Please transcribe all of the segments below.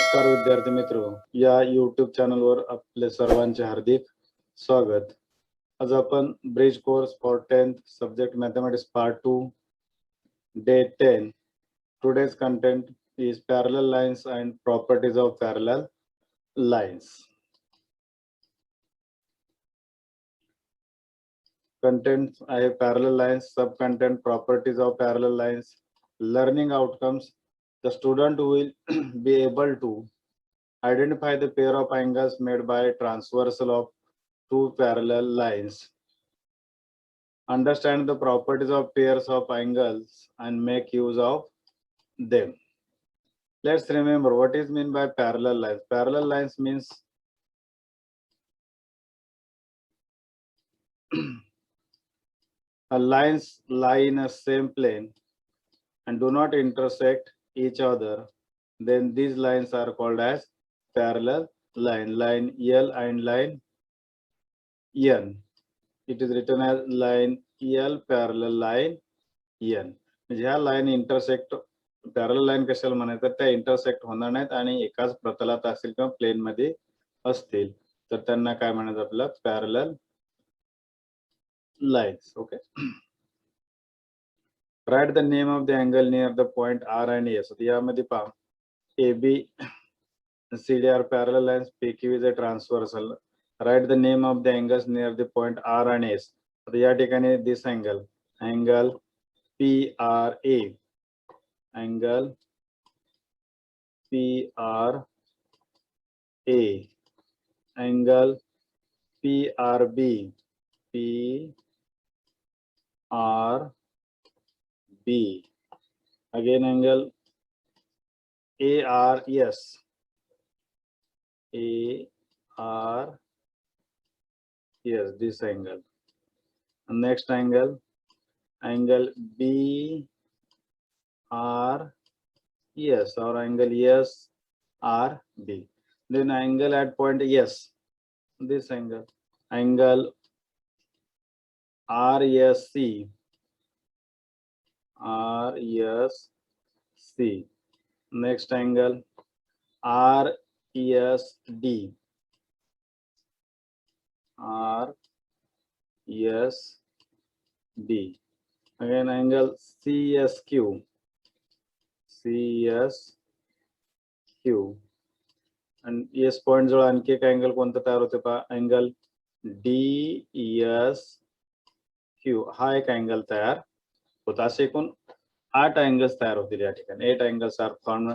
नमस्कार विद्यार्थी मित्रो, या YouTube चॅनलवर आपले सर्वांचे हार्दिक स्वागत. आज आपण bridge course for 10th subject mathematics part 2 day 10. Today's content is parallel lines and properties of parallel lines. Contents आहे parallel lines, sub content properties of parallel lines, learning outcomes. The student will be able to identify the pair of angles made by transversal of two parallel lines, understand the properties of pairs of angles and make use of them. Let's remember what is meant by parallel lines. Parallel lines means lines lie in a same plane and do not intersect each other. Then these lines are called as parallel line. Line L and line N. It is written as line L parallel line N. म्हणजे ह्या line intersect, parallel line कशाला म्हणायचं, त्या intersect होणार नाहीत आणि एकाच प्रतलात असतील किंवा प्लेन मध्ये असतील तर त्यांना काय म्हणायचं, आपल्याला parallel lines. Okay. Write the name of the angle near the point R and S. यामध्ये पहा, A B C D are parallel lines, P Q is a transversal. Write the name of the angles near the point R and S. तर या ठिकाणी this angle PRA, angle PRA, angle PRB, again angle ARS, this angle. Next angle BRS or angle SRB. Then angle at point S, this angle RSC. Next angle RESD. Again angle CSQ. And S point जवळ आणखी एक angle कोणता तयार होते पहा, angle DSQ. हा एक angle तयार होता. असे एकूण 8 अँगल्स तयार होतील या ठिकाणी. 8 angles are form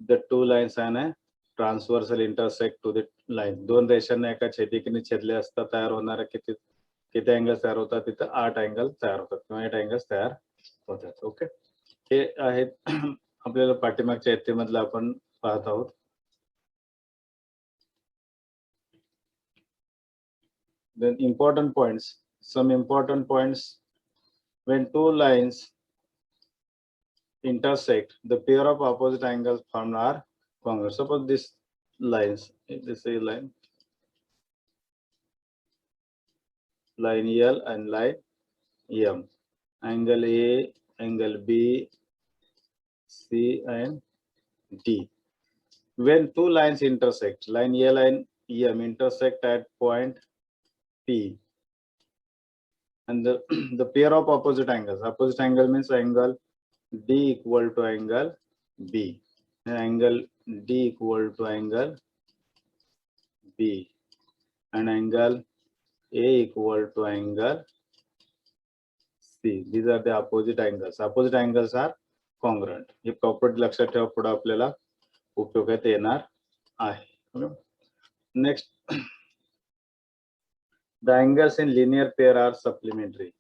the two lines and a transversal intersect to the line. दोन रेषांना एका छेदिकेने छेदले असता तयार होणारे किती अँगल्स तयार होतात, तिथं 8 अँगल तयार होतात किंवा 8 अँगल्स तयार होतात. ओके. हे आहेत आपल्याला पाठीमागच्या इयत्तेमधलं आपण पाहत आहोत. Then important points, some important points. When two lines intersect, the pair of opposite angles formed are congruent. Suppose this lines, this is line L and line M, angle A, angle B, C and D. When two lines intersect, line L and M intersect at point P, and the pair of opposite angles. Opposite angle means angle D equal to angle B, and angle D equal to angle B, and angle A equal to angle C. These are the opposite angles. Opposite angles are congruent. हे property लक्षात ठेवा, पुढे आपल्याला उपयोगात येणार आहे. Next, the angles in linear pair are supplementary.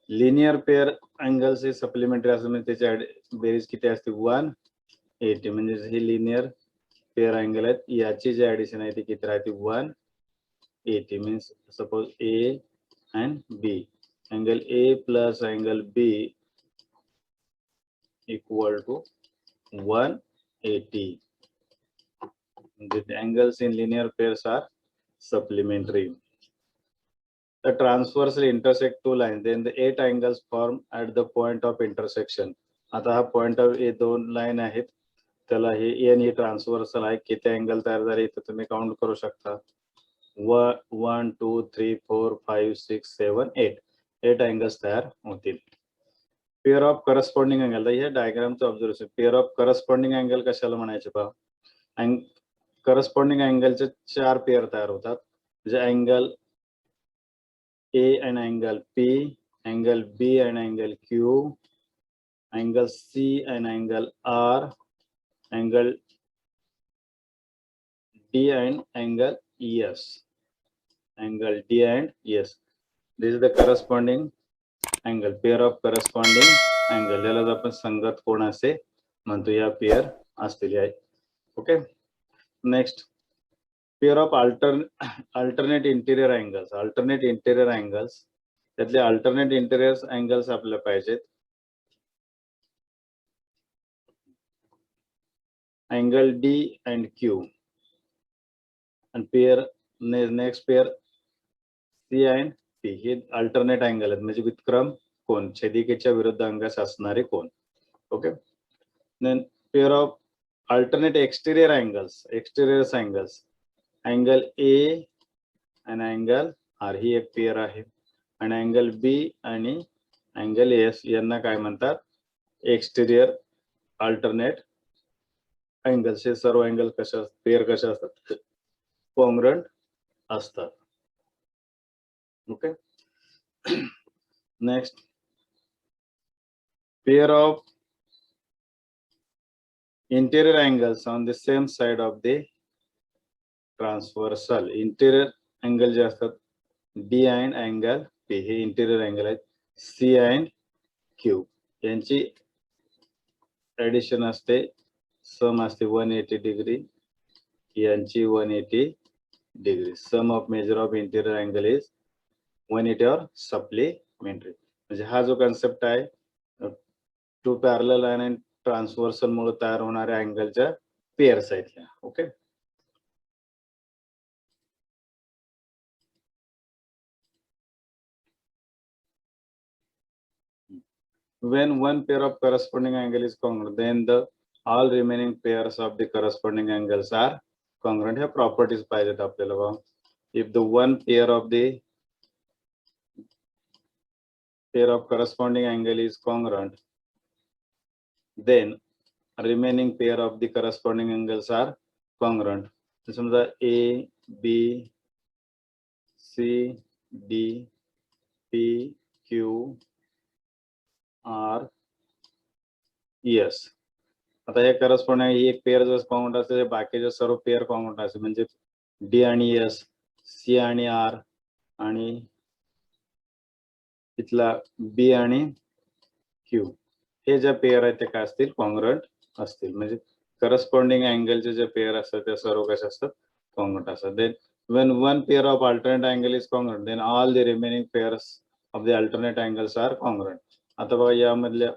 Linear pair angles is supplementary असं म्हणजे त्याची बेरीज किती असते, 180. म्हणजे ही लिनियर पेअर अँगल आहेत, याची जी ऍडिशन आहे ती किती राहते, 180. Means suppose A and B, angle A plus angle B equal to 180. The angles in linear pairs are supplementary. The transversal intersect two lines, then the 8 angles form at the point of intersection. आता हा point of ए दोन line आहेत त्याला हे N ही transversal आहे, किती angle तयार झाले इथे तुम्ही काउंट करू शकता. 1 2 3 4 5 6 7 8 अँगल्स तयार होतील. पेअर ऑफ करस्पॉन्डिंग अँगल, हे डायग्रामचं observation. Pair of corresponding angle कशाला म्हणायचे पहा, करस्पॉन्डिंग अँगलचे 4 पेअर तयार होतात, म्हणजे angle A and angle P, angle B and angle Q, angle C and angle R, angle D and angle ES. Angle D and ES. This is the corresponding angle. Pair of corresponding angle. यालाच आपण संगत कोण असे म्हणतो, या pair असलेली आहे. Okay. Next, pair of alternate interior angles. Alternate interior angles, त्यातले अल्टरनेट इंटिरियर अँगल्स आपल्याला पाहिजेत. Angle D and Q. आणि pair, next pair C and P, हे अल्टरनेट अँगल आहेत, म्हणजे विक्रम कोण, छेदिकेच्या विरुद्ध अंगास असणारे कोण. Okay. Then pair of alternate exterior angles. Exterior angles, angle A आणि अँगल आर, ही एक पेअर आहे. आणि अँगल बी आणि अँगल एस, यांना काय म्हणतात, एक्सटेरियर अल्टरनेट अँगल्स. हे सर्व अँगल कशा, पेअर कशा असतात, कॉन्ग्रंट असतात. Okay. Next, pair of interior angles on the same side of the transversal. Interior angle जे असतात, डी अँड अँगल पी, हे इंटिरियर अँगल आहेत. सी अँड क्यू, यांची ऍडिशन असते, सम असते 180 डिग्री, यांची 180 degree. Sum of measure of interior angle is 180 और supplementary. म्हणजे हा जो कन्सेप्ट आहे, two parallel line and transversal मुळे तयार होणाऱ्या अँगलच्या पेअर्स आहेत ह्या. Okay. When one pair of corresponding angle is congruent, then the all remaining pairs of the corresponding angles are congruent. ह्या प्रॉपर्टीज पाहिजेत आपल्याला बघा. If the one pair of corresponding angle is congruent, then remaining pair of the corresponding angles are congruent. समजा A, B, C, D, P, Q, R, ES. आता हे corresponding, ही एक pair जर congruent असते, बाकीचे सर्व पेअर कॉन्ग्रंट असते, म्हणजे D आणि S, सी आणि आर, आणि इथला बी आणि क्यू, हे ज्या पेअर आहेत ते काय असतील, कॉन्ग्रंट असतील. म्हणजे करस्पॉन्डिंग अँगलचे जे पेअर असतात ते सर्व कसे असतात, कॉन्ग्रंट असतात. Then when one pair of alternate angle is congruent, then all the remaining pairs of the alternate angles are congruent. आता बघा, यामधल्या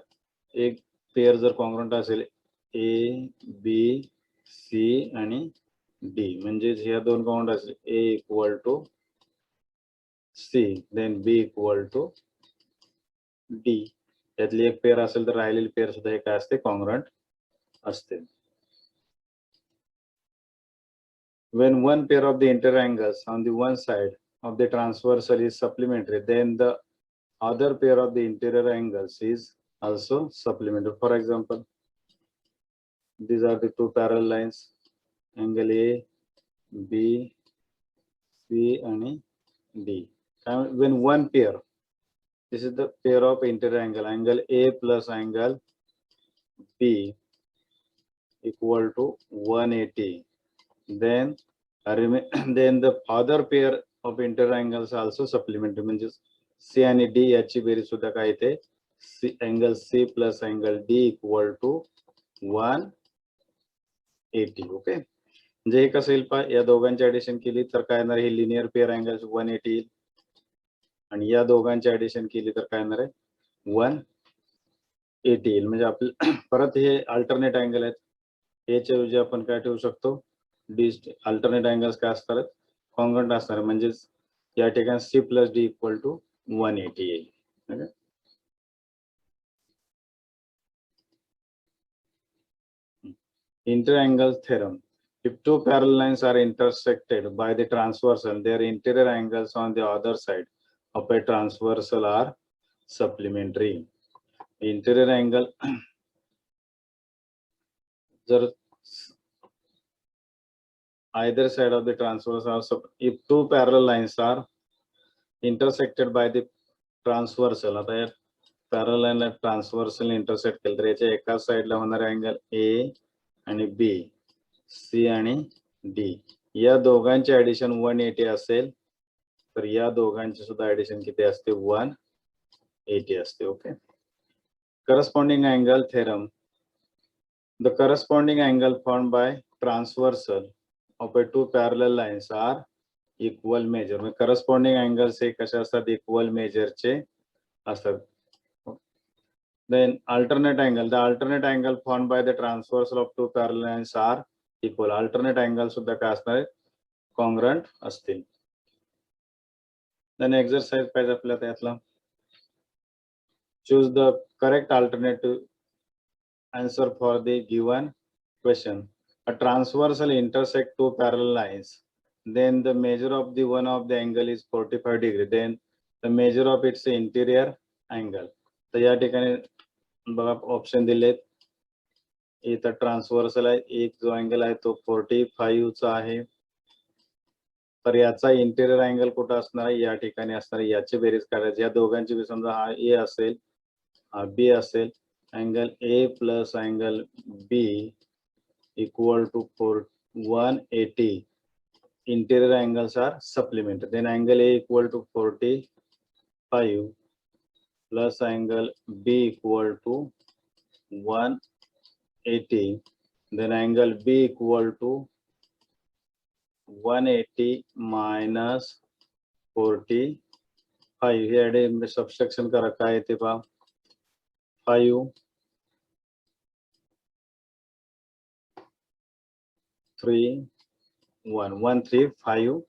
एक पेअर जर कॉन्ग्रंट असेल, ए बी सी आणि डी, म्हणजे ह्या दोन कॉन्ग्रंट असेल, A equal to C, then B equal to D, यातली एक पेअर असेल तर राहिलेली पेअर सुद्धा हे काय असते, कॉन्ग्रंट असते. When one pair of the interior angles on the one side of the transversal is supplementary, then the other pair of the interior angles is also supplementary. For example, these are the two parallel lines, angle A, B, C and D. When one pair, this is the pair of interior angle, angle A plus angle B equal to 180, then then the other pair of interior angles also supplementary, म्हणजे C आणि D याची बेरीज सुद्धा काय येते, angle C plus angle D equal to 180. ओके. म्हणजे हे कसं येईल पहा, या दोघांची ऍडिशन केली तर काय येणार, हे लिनियर पेअर अँगल 180 येईल, आणि या दोघांची ऍडिशन केली तर काय येणार आहे, 180 येईल. म्हणजे आपले परत हे अल्टरनेट अँगल आहेत, याच्या ऐवजी आपण काय ठेवू शकतो, डी. अल्टरनेट अँगल्स काय असतात, कॉन्ग्रंट असणार, म्हणजेच या ठिकाणी C plus D equal to 180 येईल. Interangle theorem. If two parallel lines are intersected by the transversal, their interior angles on the other side of a transversal are supplementary. Interior angle जर either side of the transversal are if two parallel lines are intersected by the transversal, आता या parallel लाईनला transversal intersect केलं तर याच्या एका साईडला होणारे अँगल ए आणि बी, सी आणि डी, या दोघांचे ऍडिशन 180 असेल तर या दोघांचे सुद्धा ऍडिशन किती असते 180 असते. Okay. Corresponding angle theorem. The corresponding angle form by transversal of a two parallel lines are equal measure. Corresponding angles हे कशा असतात इक्वल मेजरचे असतात. Then alternate angle, the alternate angle formed by the transversal of two parallel lines are equal. Alternate angle सुद्धा काय असणार आहे congruent असतील. Then exercise पाहिजे आपल्याला त्यातला. Choose the correct alternative answer for the given question. A transversal intersect two parallel lines. Then the measure of the one of the angle is 45 degree. Then the measure of its interior angle. तर या ठिकाणी बघा option दिलेत. इथं transversal आहे, एक जो angle आहे तो 45 चा आहे. तर याचा इंटेरियर अँगल कुठं असणार आहे या ठिकाणी असणार आहे. याची बेरीज काढायची. या दोघांची बी समजा हा ए असेल हा बी असेल, angle A plus angle B equal to 180. Interior angles are supplement. Then angle A equal to 45 plus angle B equal to 180, then angle B equal to 180 minus 45. here subtraction करा काय येते पहा 5 3 1 135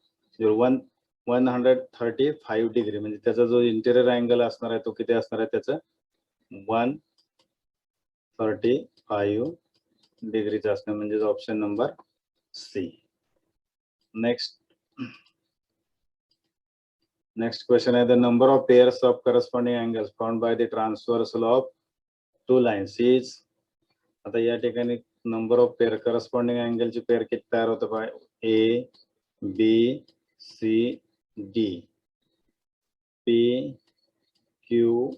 135 degree. म्हणजे त्याचा जो interior angle असणार आहे तो किती असणार आहे त्याचं 135 डिग्रीचा असणार, म्हणजे option number C. Next question आहे the number of pairs of corresponding angles found by the transversal of two lines is. आता या ठिकाणी नंबर ऑफ पेयर करस्पॉन्डिंग अँगलची पेयर किती तयार होतं पाय A B C D P Q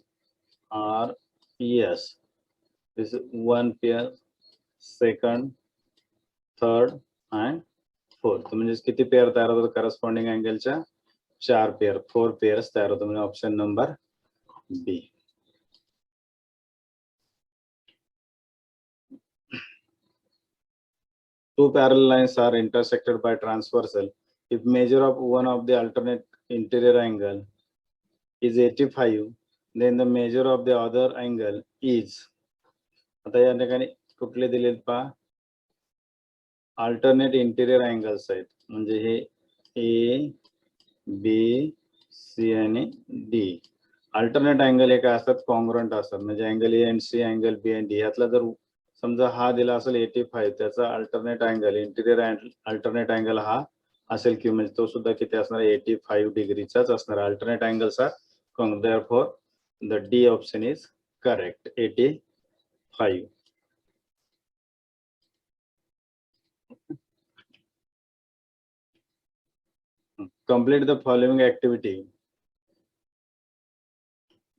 R S. This one pair, second, third and fourth. म्हणजे किती पेयर तयार होतात करस्पॉन्डिंग अँगलच्या 4 पेयर 4 पेयर्स तयार होतात. म्हणजे option number B. Two parallel lines are intersected by transversal. If measure of one of the alternate interior angle is 85, then the measure of the other angle is. आता या ठिकाणी कुठले दिलेत पहा alternate interior angles आहेत. म्हणजे हे ए B सी आणि D. Alternate angle हे काय असतात कॉन्ग्रुएंट असतात. म्हणजे angle A and C angle B and D यातला जर समजा हा दिला असेल 85, त्याचा alternate angle interior alternate angle हा असेल की म्हणजे तो सुद्धा किती असणार 85 डिग्रीचाच असणार. Alternate angles are congruent. Therefore the D option is correct 85. Complete the following activity.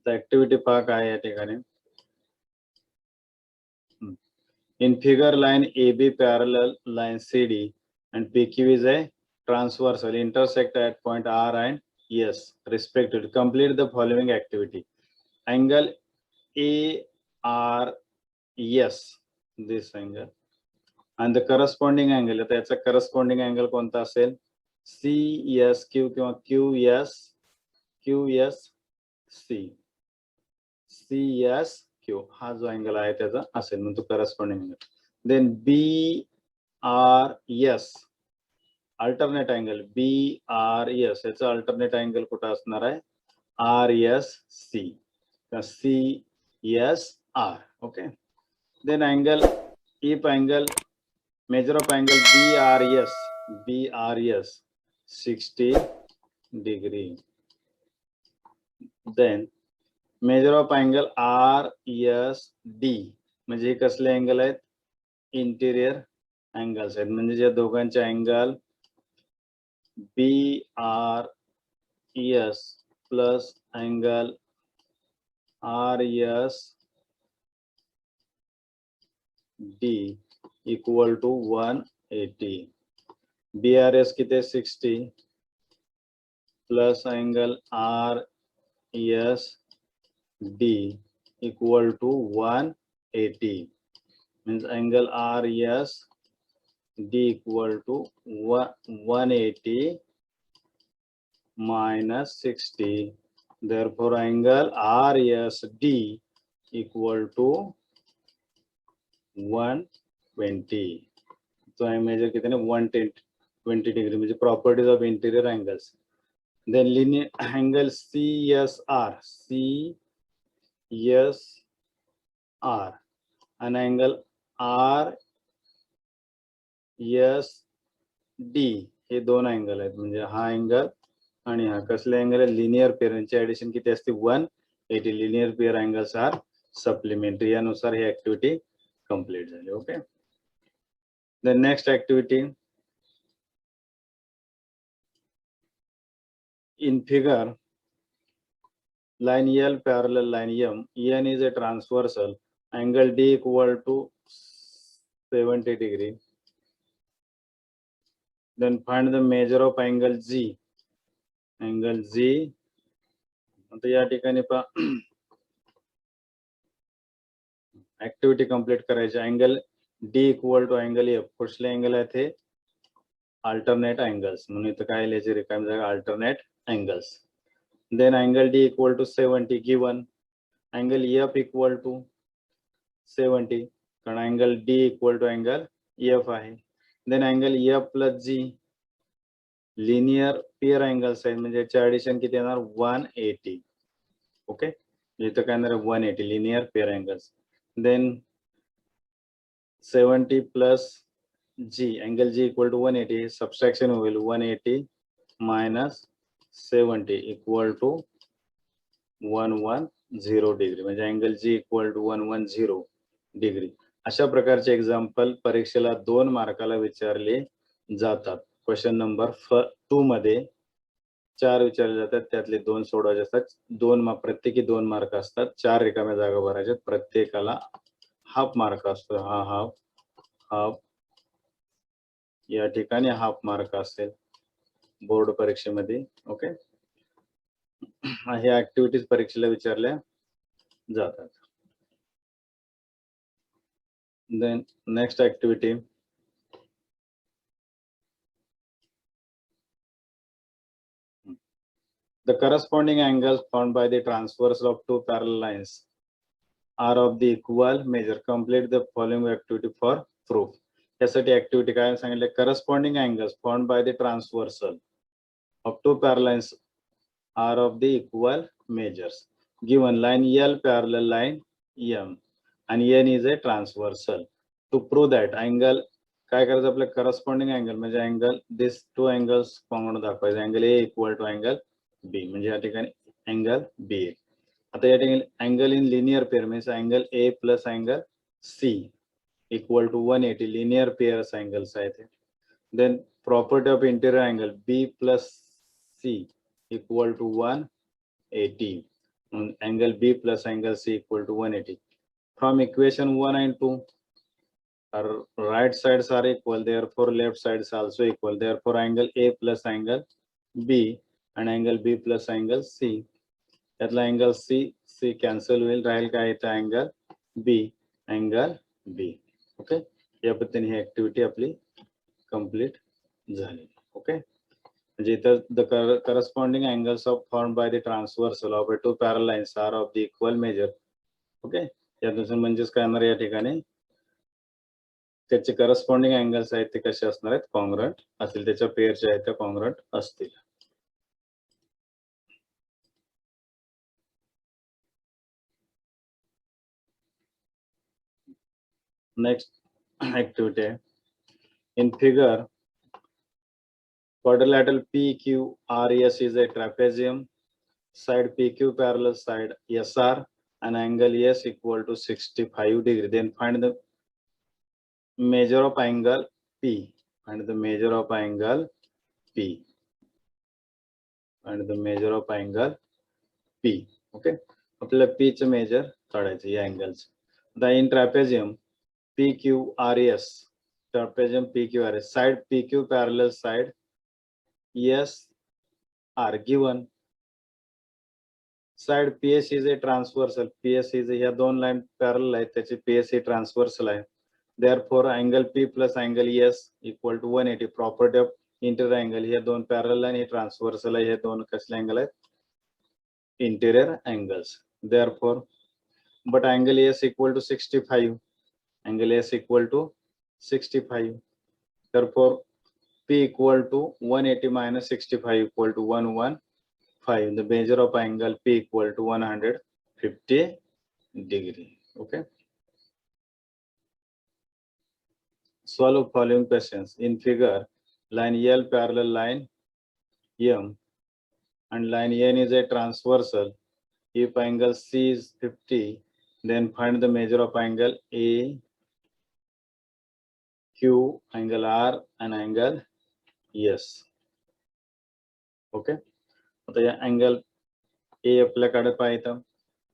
The activity पहा काय या ठिकाणी. In figure, line AB parallel line CD and PQ is a transversal intersect at point R and S respectively. Complete the following activity. Angle ARS, this angle, and the corresponding angle. आता याचा corresponding angle कोणता असेल CSQ किंवा CSQ हा जो angle आहे त्याचा असेल म्हणून तो corresponding angle. Then BRS alternate angle BRS याचा अल्टरनेट अँगल कुठं असणार आहे RSC CSR. Okay. Then angle if angle measure of angle BRS 60 degree. Then measure of angle RSD म्हणजे हे कसले अँगल आहेत, इंटिरियर अँगल्स आहेत. म्हणजे या दोघांचे angle BRS plus angle RSD equal to 180. BRS किती आहे 60 plus angle RSD equal to 180 means angle RSD equal to 180 minus 60. Therefore, angle RSD equal to 120. So I measure कितने 120 degree म्हणजे properties of interior angles. Then linear angle CSR and angle RSD हे दोन angle आहेत. म्हणजे हा angle आणि हा कसले angle आहे, लिनियर पेअर. यांची ऍडिशन किती असते 180. Linear pair angles are supplementary. यानुसार ही ऍक्टिव्हिटी कंप्लीट झाली. Okay. The next activity in figure, line L parallel line M, N is a transversal, angle D equal to 70 degree. Then find the measure of angle G. Angle G, आता या ठिकाणी पहा activity complete करायची. Angle D equal to angle F. कुठले angle आहे ते alternate angles, म्हणून इथं काय लिहायचे रिकामी जागा alternate angles. Then angle D equal to 70 given. Angle F equal to 70 कारण angle D equal to angle F आहे. Then angle F plus G linear pair angles आहेत म्हणजे याचे ऍडिशन किती येणार 180. ओके. इथं काय येणार 180 linear pair angles. Then 70 plus G angle G equal to 180 subtraction होईल 180 मायनस 70 इक्वल टू 110 डिग्री म्हणजे angle G equal to 110 degree. अशा प्रकारचे एक्झाम्पल परीक्षेला 2 मार्काला विचारले जातात. क्वेश्चन नंबर 2 मध्ये 4 विचारले जातात, त्यातले 2 सोडवायचे असतात. प्रत्येकी 2 मार्क असतात. 4 रिकाम्या जागा भरायच्या, प्रत्येकाला हाफ मार्क असतो. हा हाफ या ठिकाणी हाफ मार्क असेल बोर्ड परीक्षेमध्ये. ओके. ह्या ऍक्टिव्हिटीज परीक्षेला विचारल्या जातात. Then next activity, the corresponding angles found by the transversal of two parallel lines are of the equal measure. Complete the following activity for proof. त्यासाठी activity काय सांगितले, corresponding angles found by the transversal of two parallel lines are of the equal measures. Given line L parallel line M and N is a transversal. To prove that angle काय करायचं आपलं corresponding angle म्हणजे angle this two angles common दाखवायचं. Angle A equal to angle B म्हणजे या ठिकाणी angle B. आता या ठिकाणी अँगल इन लिनियर पेअर म्हणजे angle A plus angle C equal to 180 linear pairs angles आहेत. Then property of interior angle B plus C equal to 180 angle B plus angle C equal to 180. From equation 1 and 2 right sides are equal, therefore left sides also equal, therefore angle A plus angle B and angle B plus angle C. यातला angle C cancel होईल, राहील काय इथं angle B. Okay. या पद्धतीने ही activity आपली complete झाली. ओके. म्हणजे इथं the corresponding angles of form by the transversal of two parallel lines are of the equal measure. Okay. यातून म्हणजेच काय होणार या ठिकाणी त्याचे करस्पॉन्डिंग अँगल्स आहेत ते कसे असणार आहेत, कॉंग्रंट असतील, त्याच्या पेअरच्या आहेत त्या कॉंग्रंट असतील. नेक्स्ट ऍक्टिव्हिटी आहे In figure, quadrilateral PQRS is a trapezium. Side PQ parallel side SR and angle S equal to 65 degree. Then find the measure of angle P. Find the measure of angle P. Find the measure of angle P. Okay. आपल्याला P चे measure काढायचे या angles. The in trapezium PQRS. Trapezium PQRS. Side PQ parallel side S are given. Side PS is a transversal. PS is ह्या दोन line parallel आहेत त्याची PS ही transversal आहे. Therefore angle P plus angle S equal to 180. Property of interior angle. ह्या दोन parallel line ही transversal आहे. हे दोन कसले अँगल आहेत? Interior angles. Therefore, but angle S equal to 65. Angle S equal to 65. Therefore, P equal to 180 minus 65 equal to 115. The measure of angle P equal to 150 degree. Okay. Solve following questions. In figure, line L parallel line M and line N is a transversal. If angle C is 50, then find the measure of angle A, Q, angle R and angle S. Okay. आता या angle A आपल्याकडे पाहिजे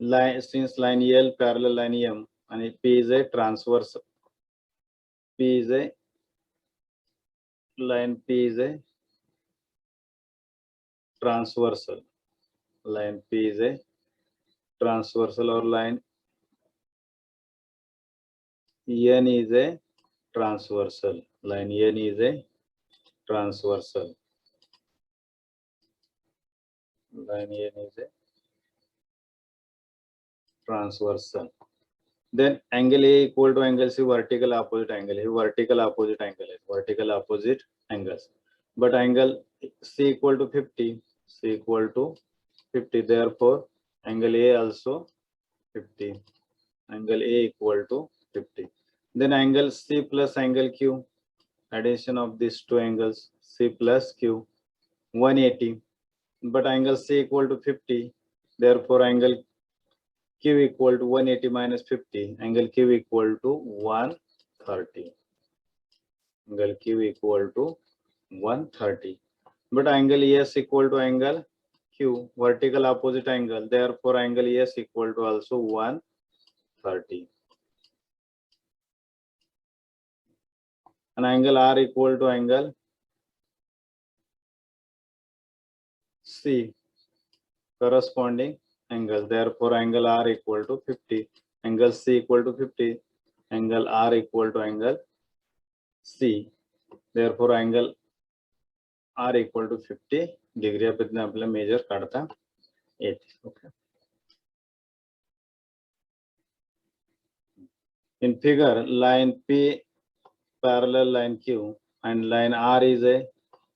line since line L parallel line M आणि P is a transverse. P is a line P is a transversal. Line P is a transversal or line N is a transversal. Line N is a transversal. Line N is a transversal. Then angle A equal to angle C, vertical opposite angle. Vertical opposite angle. Vertical opposite angles. But angle C equal to 50. C equal to 50. Therefore, angle A also 50. Angle A equal to 50. Then angle C plus angle Q. Addition of these two angles, C plus Q, 180. But angle C equal to 50. Therefore, angle Q equal to 180 minus 50. Angle Q equal to 130. Angle Q equal to 130. But angle S equal to angle Q, vertical opposite angle. Therefore, angle S equal to also 130. And angle R equal to angle C, corresponding angle. Therefore, angle R equal to 50. Angle C equal to 50. Angle R equal to angle C. Therefore, angle R equal to 50 degree. आपल्याला measure काढता येते. Okay. In figure, line P parallel line Q and line R is a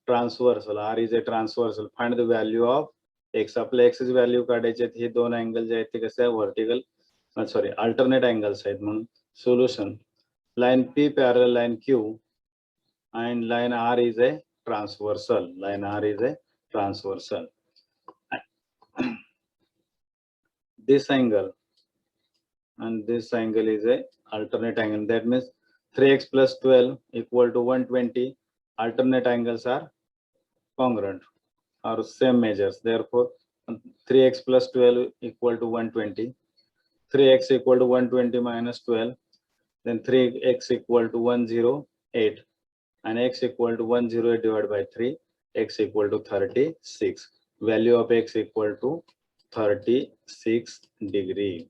transversal. R is a transversal. Find the value of X. आपल्या X ची value काढायची आहे. हे दोन angle जे आहेत ते कसे आहे वर्टिकल सॉरी अल्टरनेट अँगल्स आहेत म्हणून solution line P parallel line Q and line R is a transversal. Line R is a transversal. This angle and this angle is a alternate angle. That means 3x plus 12 equal to 120. Alternate angles are congruent or same measures. Therefore, 3x plus 12 equal to 120. 3x equal to 120 minus 12. Then 3x equal to 108. And x equal to 108 divided by 3. X equal to 36. Value of x equal to 36 degree.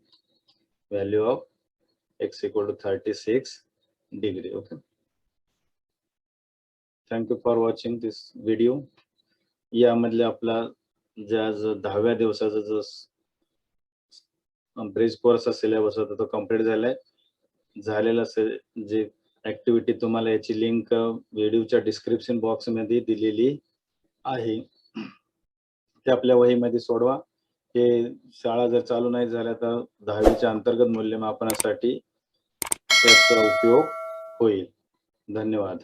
Value of x equal to 36 degree. Okay. Thank you for watching this video. यामधले आपला ज्या 10व्या दिवसाचा जो bridge course syllabus होता तो complete झालाय. झालेला जे activity तुम्हाला याची लिंक व्हिडिओच्या डिस्क्रिप्शन बॉक्स मध्ये दिलेली आहे. ते आपल्या वहीमध्ये सोडवा. हे शाळा जर चालू नाही झाल्या तर 10वीच्या अंतर्गत मूल्यमापनासाठी त्याचा उपयोग होईल. धन्यवाद.